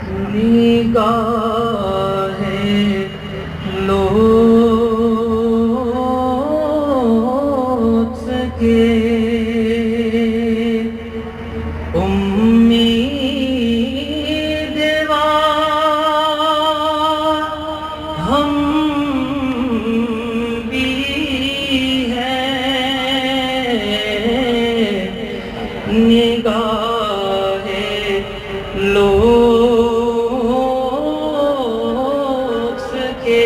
نگاہ لطف کے امیدوار ہم بھی ہیں، نگاہ لطف کے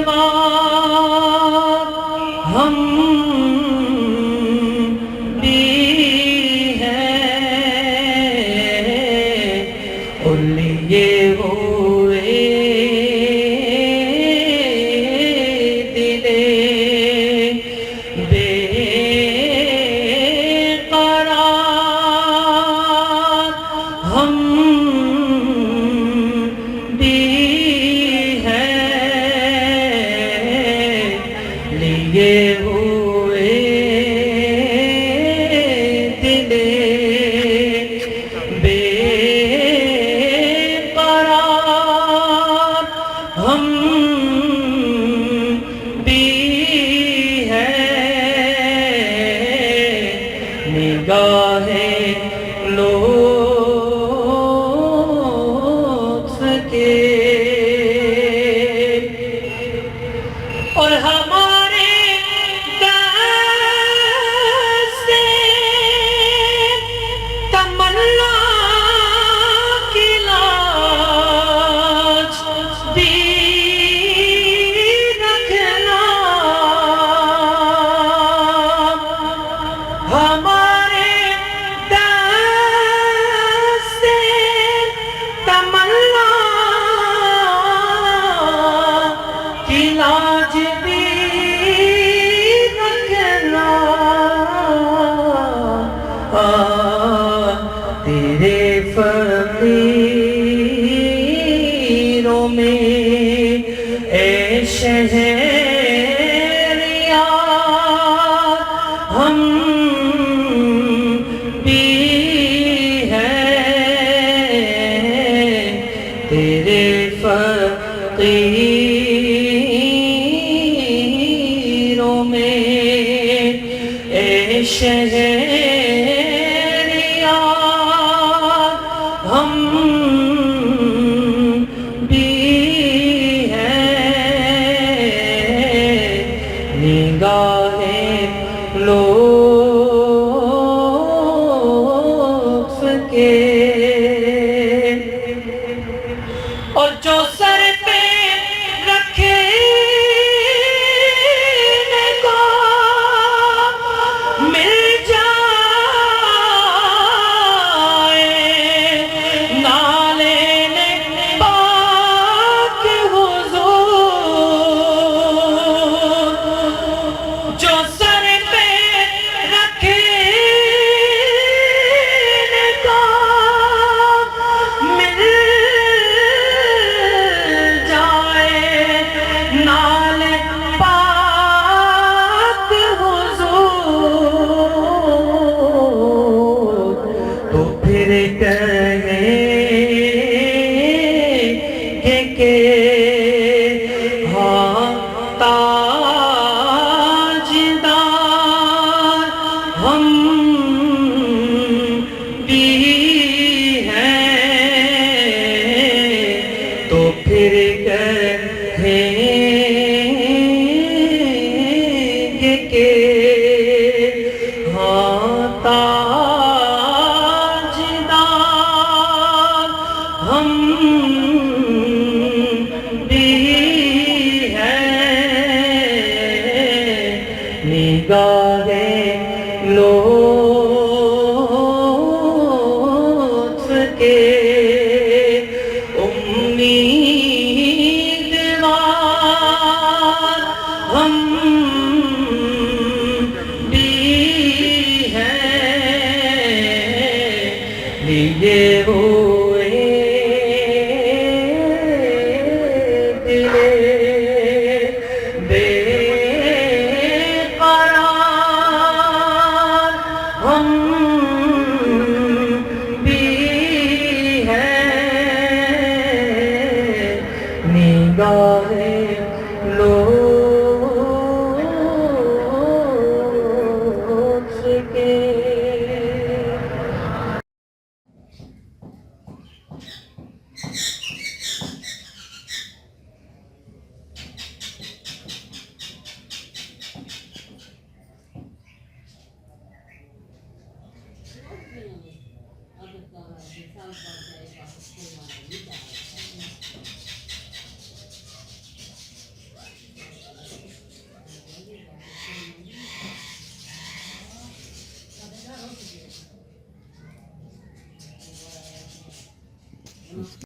امیدوار ہم بھی ہیں، اور لیے ہوئے دل بے قرار ہم بھی ہیں، لیے ہوئے دل بے قرار ہم بھی ہیں، نگاہ لطف کے اور ہمارے دست تمنا کی لاج بھی رکھنا، ہمارے دست تمنا کی لاج بھی رکھنا، تیرے فقیروں میں اے شہریار ہم بھی ہیں، تیرے فقیروں میں اے شہریار ہم بھی ہیں، نگاہ لطف کے اور جو سر پہ رکھے کو مل جائے، نالے پاک حضور، جو سر پہ رکھے کو مل جائے، نال پاک حضور، تو پھر کہیں گے کہ ہاں تاجدار ہم بھی ہیں، تو پھر کہیں گے کہ ہاں تاجدار ہم بھی ہیں، نگاہ لطف کے امیدوار ہم بھی ہیں، لیے ہوئے دل بے قرار ہم گا